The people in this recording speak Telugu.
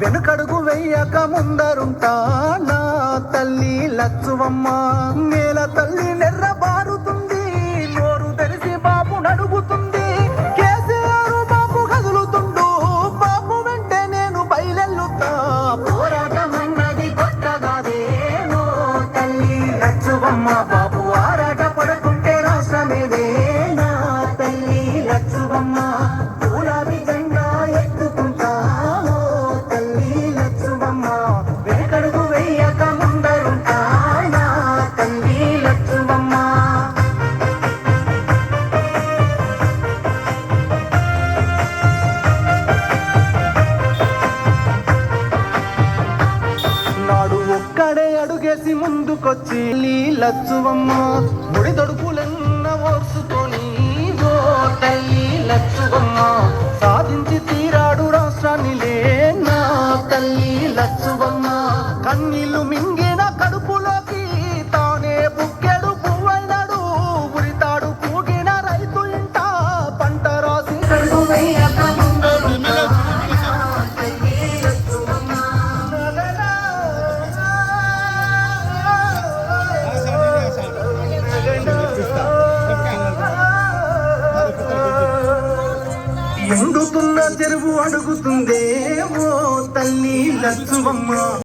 వెనుకడుగు వెయ్యక ముందరుంటా నా తల్లి లచ్చువమ్మ. నేల తల్లి నెర్రబారుతుంది, నోరు తెరిసి బాబు నడుగుతుంది. కేసీఆర్ బాబు కదులుతుండు, బాబు వెంటే నేను బయలెల్లుతా. పోరాటం అన్నది కొత్తగాదే నో తల్లి లచ్చువమ్మ. బాబు ఆరాట పడుతుంటే రాష్ట్రమేదే నా తల్లి లచ్చువమ్మ. గులాబీ జెండా ఎత్తుకుంటా తల్లి లచ్చువమ్మ. వెనకడుగు వెయ్యక ముందరుంటా నా తల్లి లచ్చువమ్మ. నాడు ఒక్కడే అడుగేసి ముందుకొచ్చి లచ్చువమ్మ. ముడి తొడుపులెన్న ఓర్చుకొని ఓ తల్లి లచ్చువమ్మ. సాధించి తీరాడు రాష్ట్రాన్ని లే నా తల్లి లచ్చువమ్మ. కన్నీళ్లు మింగిన కడుపులోకి తానే బుక్కెడు పువ్వైనాడు. ఉరితాడు కూగిన రైతు ఇంట పంట రాసి కడుగు వేయక ముందరుంటా తల్లి లచ్చువమ్మ. ఎండుతున్న చెరువు అడుగుతుందే ఓ తల్లి లచ్చువమ్మ.